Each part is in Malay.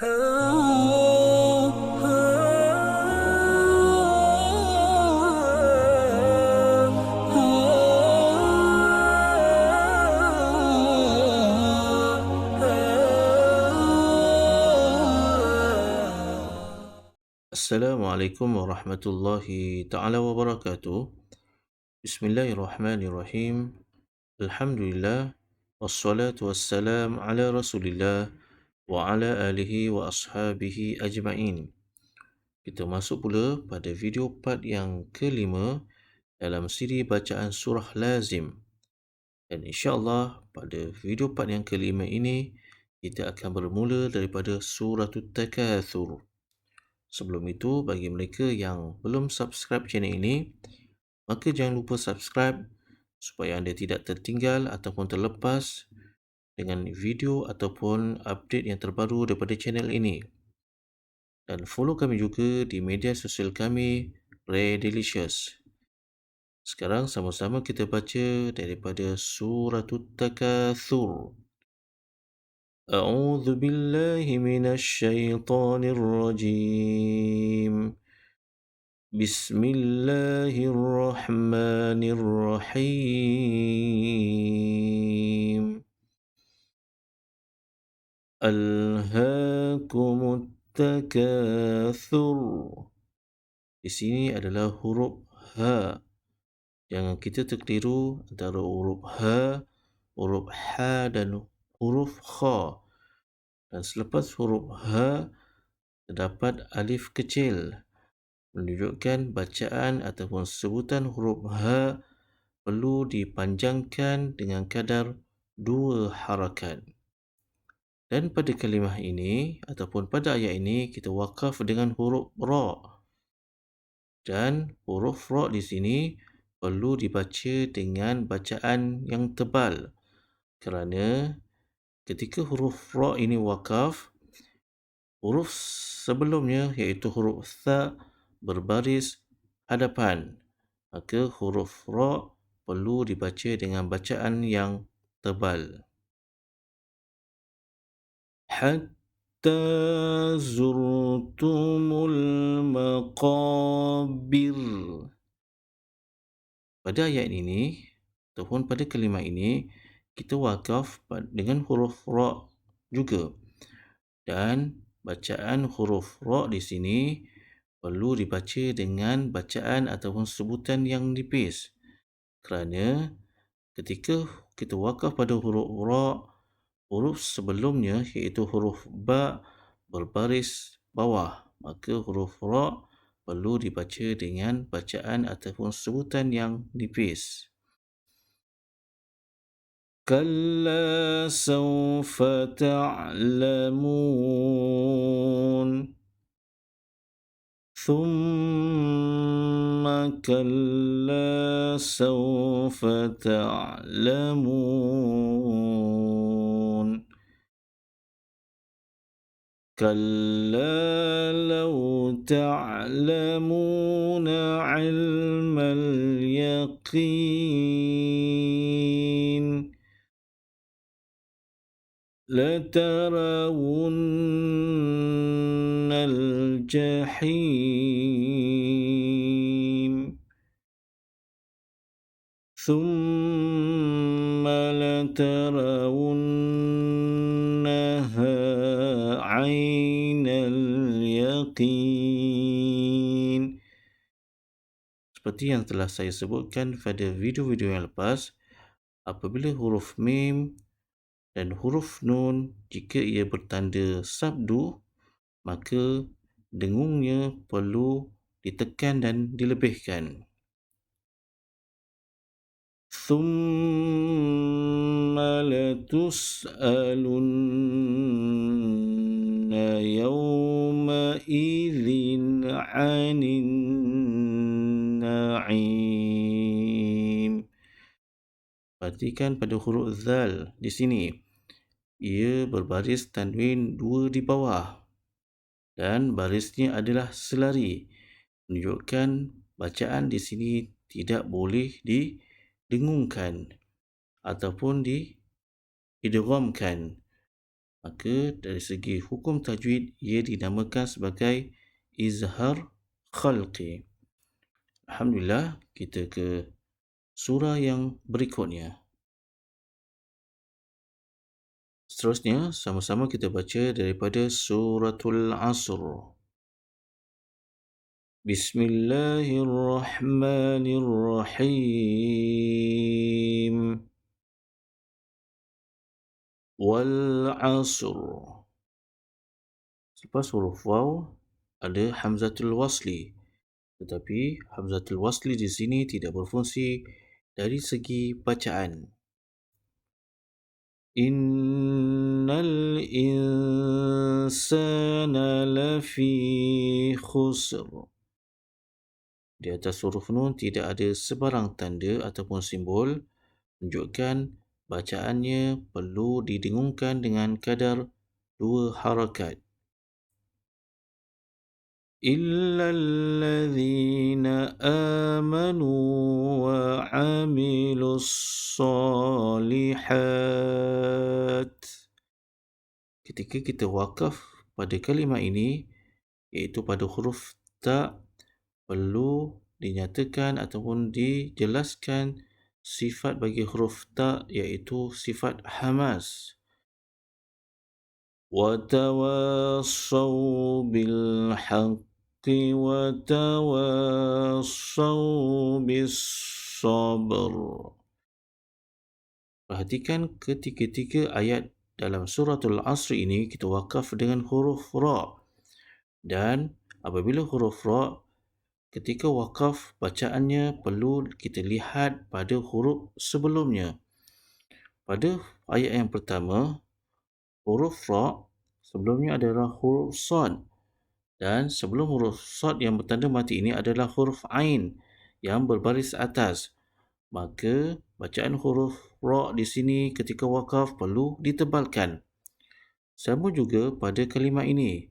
Assalamualaikum warahmatullahi taala wabarakatuh. Bismillahirrahmanirrahim. Alhamdulillah wassalatu wassalam ala Rasulillah wa ala alihi wa ashabihi ajma'in. Kita masuk pula pada video part yang kelima dalam siri bacaan surah Lazim. Dan insya-Allah pada video part yang kelima ini kita akan bermula daripada surah At-Takatsur. Sebelum itu, bagi mereka yang belum subscribe channel ini, maka jangan lupa subscribe supaya anda tidak tertinggal ataupun terlepas dengan video ataupun update yang terbaru daripada channel ini. Dan follow kami juga di media sosial kami, Ray Delicious. Sekarang sama-sama kita baca daripada surah At-Takatsur. A'udzu billahi minasy syaithanir rajim. Bismillahirrahmanirrahim. Alhaakumut takatsur. Di sini adalah huruf ha. Jangan kita terkeliru antara huruf ha, huruf ha dan huruf kha. Dan selepas huruf ha terdapat alif kecil, menunjukkan bacaan ataupun sebutan huruf ha perlu dipanjangkan dengan kadar 2 harakat. Dan pada kalimah ini ataupun pada ayat ini kita wakaf dengan huruf ra. Dan huruf ra di sini perlu dibaca dengan bacaan yang tebal. Kerana ketika huruf ra ini wakaf, huruf sebelumnya iaitu huruf tha berbaris hadapan. Maka huruf ra perlu dibaca dengan bacaan yang tebal. Hatta zurtumul maqabir. Pada ayat ini ataupun pada kalimah ini kita wakaf dengan huruf ra juga. Dan bacaan huruf ra di sini perlu dibaca dengan bacaan ataupun sebutan yang nipis. Kerana ketika kita wakaf pada huruf ra, huruf sebelumnya iaitu huruf ba berbaris bawah. Maka huruf ra perlu dibaca dengan bacaan ataupun sebutan yang nipis. Kalla sawfa ta'lamun. ثم كلا سوف تعلمون كلا لو تعلمون علم اليقين لترون الجحيم ثم لترونها عين اليقين. Seperti yang telah saya sebutkan pada video-video yang lepas, apabila huruf mim dan huruf nun jika ia bertanda sabdu, maka dengungnya perlu ditekan dan dilebihkan. ثم لتسألن يومئذ عن النعيم. Perhatikan pada huruf zal di sini. Ia berbaris tanwin 2 di bawah. Dan barisnya adalah selari. Menunjukkan bacaan di sini tidak boleh didengungkan ataupun diidghamkan. Maka dari segi hukum tajwid, ia dinamakan sebagai izhar khalqi. Alhamdulillah, kita ke surah yang berikutnya. Seterusnya, sama-sama kita baca daripada suratul Asr. Bismillahirrahmanirrahim. Wal Asr. Selepas huruf waw, ada hamzatul wasli. Tetapi hamzatul wasli di sini tidak berfungsi dari segi bacaan. Innal insana lafi khusr. Di atas huruf nun tidak ada sebarang tanda ataupun simbol menunjukkan bacaannya perlu didengungkan dengan kadar 2 harakat. إلا الذين آمنوا وعملوا الصالحات. Ketika kita wakaf pada kalimah ini, iaitu pada huruf ta, perlu dinyatakan ataupun dijelaskan sifat bagi huruf ta, iaitu sifat hamas. وتواصوا بالحق وتواصوا بالصبر. Perhatikan ketiga-tiga ayat dalam suratul Asr ini kita wakaf dengan huruf ra. Dan apabila huruf ra, ketika wakaf bacaannya perlu kita lihat pada huruf sebelumnya. Pada ayat yang pertama, huruf ra sebelumnya adalah huruf sad. Dan sebelum huruf sad yang bertanda mati ini adalah huruf ain yang berbaris atas. Maka bacaan huruf ra di sini ketika wakaf perlu ditebalkan. Sama juga pada kalimah ini.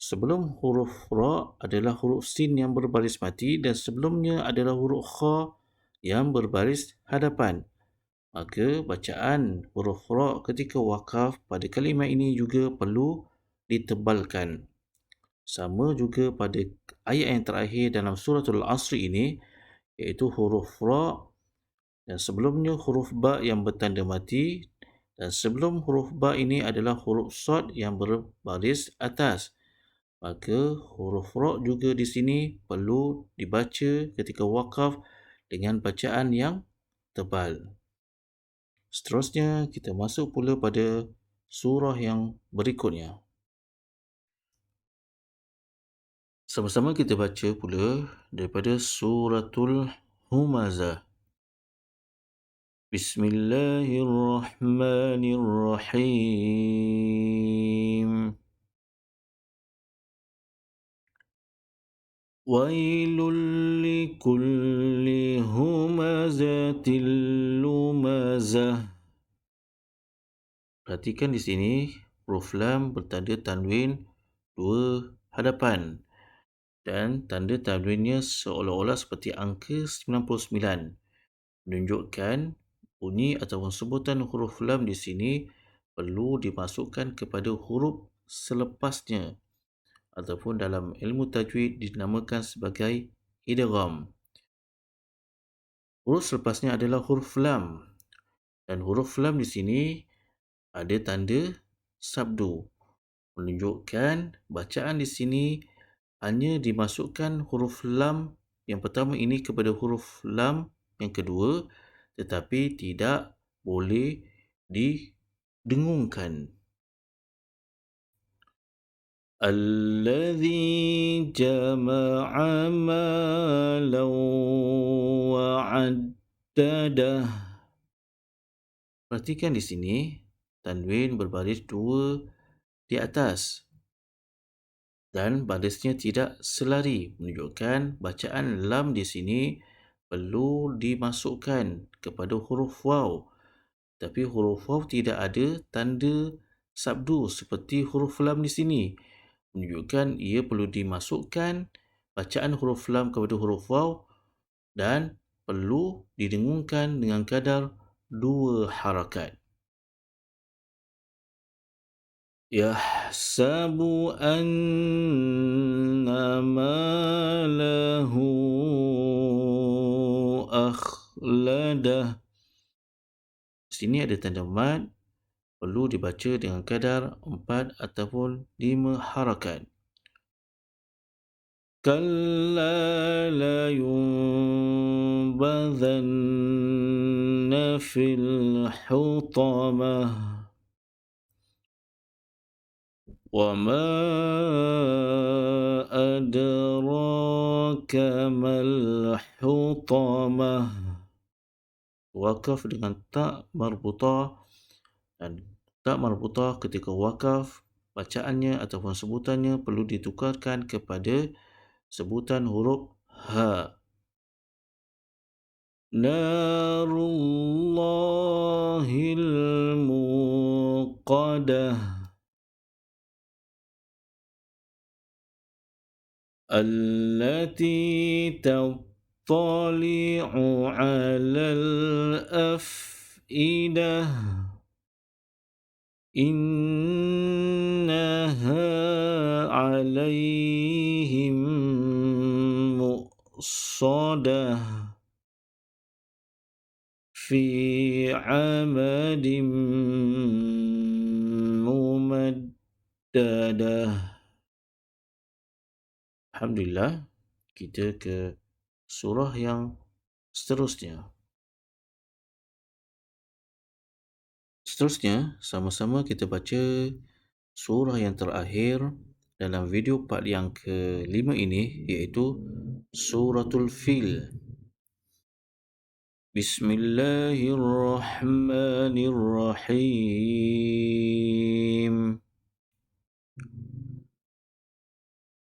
Sebelum huruf ra adalah huruf sin yang berbaris mati dan sebelumnya adalah huruf kha yang berbaris hadapan. Maka bacaan huruf ra ketika wakaf pada kalimah ini juga perlu ditebalkan. Sama juga pada ayat yang terakhir dalam suratul Asr ini, iaitu huruf ra dan sebelumnya huruf ba yang bertanda mati dan sebelum huruf ba ini adalah huruf sad yang berbaris atas. Maka huruf ra juga di sini perlu dibaca ketika wakaf dengan bacaan yang tebal. Seterusnya kita masuk pula pada surah yang berikutnya. Sama-sama kita baca pula daripada suratul Humazah. Bismillahirrahmanirrahim. Wailul likulli humazatil lumazah. Perhatikan di sini huruf lam bertanda tanwin 2 hadapan. Dan tanda tanwinnya seolah-olah seperti angka 99, menunjukkan bunyi ataupun sebutan huruf lam di sini perlu dimasukkan kepada huruf selepasnya ataupun dalam ilmu tajwid dinamakan sebagai idgham. Huruf selepasnya adalah huruf lam dan huruf lam di sini ada tanda sabdu, menunjukkan bacaan di sini hanya dimasukkan huruf lam yang pertama ini kepada huruf lam yang kedua, tetapi tidak boleh didengungkan. Alladhi jama'a malan wa'addadah. Perhatikan di sini, tanwin berbaris 2 di atas. Dan barisnya tidak selari, menunjukkan bacaan lam di sini perlu dimasukkan kepada huruf waw. Tapi huruf waw tidak ada tanda sabdu seperti huruf lam di sini, menunjukkan ia perlu dimasukkan bacaan huruf lam kepada huruf waw dan perlu didengungkan dengan kadar 2 harakat. يحسب أن ماله أخلده. Di sini ada tanda mat, perlu dibaca dengan kadar 4 ataupun 5 harakat. كلا لينبذن في الحطمة وما أدراك ما الحطمة. Wakaf dengan tak marbutah, dan tak marbutah ketika wakaf bacaannya ataupun sebutannya perlu ditukarkan kepada sebutan huruf ha. Narullahil muqadah allati tattali'u 'alal afidah innaha 'alaihim mu'sadah fi 'amadin mumaddadah. Alhamdulillah, kita ke surah yang seterusnya. Seterusnya, sama-sama kita baca surah yang terakhir dalam video part yang ke-5 ini, iaitu Suratul Fil. Bismillahirrahmanirrahim.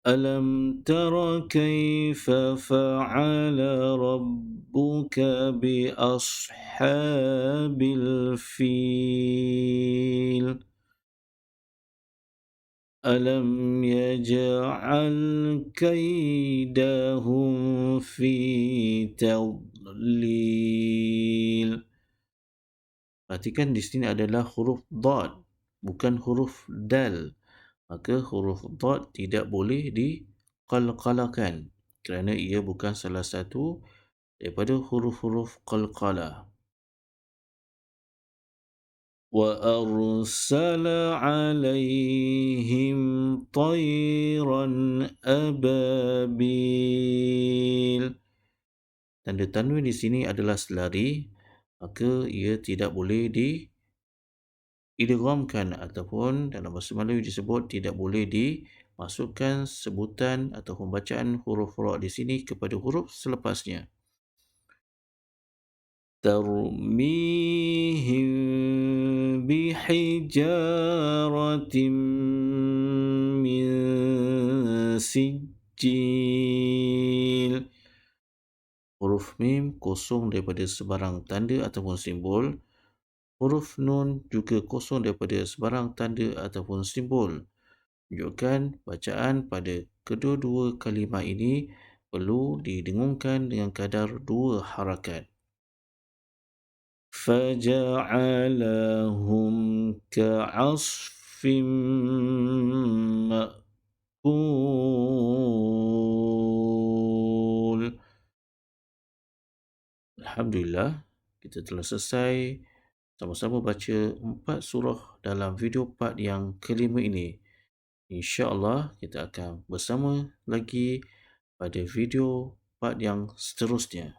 ألم تر كيف فعل ربك بأصحاب الفيل ألم يجعل كيدهم في تضليل. Perhatikan di sini adalah huruf dad, bukan huruf dal. Maka huruf dad tidak boleh diqalqalakan kerana ia bukan salah satu daripada huruf-huruf qalqalah. Wa arsala alaihim tayran ababil. Tanda tanwin di sini adalah selari, maka ia tidak boleh diidghamkan ataupun dalam bahasa Melayu disebut tidak boleh dimasukkan sebutan atau pembacaan huruf ra di sini kepada huruf selepasnya. Tarmihim bihijaratin min sijil. Huruf mim kosong daripada sebarang tanda ataupun simbol. Huruf nun juga kosong daripada sebarang tanda ataupun simbol. Menunjukkan bacaan pada kedua-dua kalimah ini perlu didengungkan dengan kadar 2 harakat. فَجَعَلَهُمْ كَعَصْفٍ مَأْكُولٍ. Alhamdulillah, kita telah selesai sama-sama baca 4 surah dalam video part yang ke-5 ini. InsyaAllah kita akan bersama lagi pada video part yang seterusnya.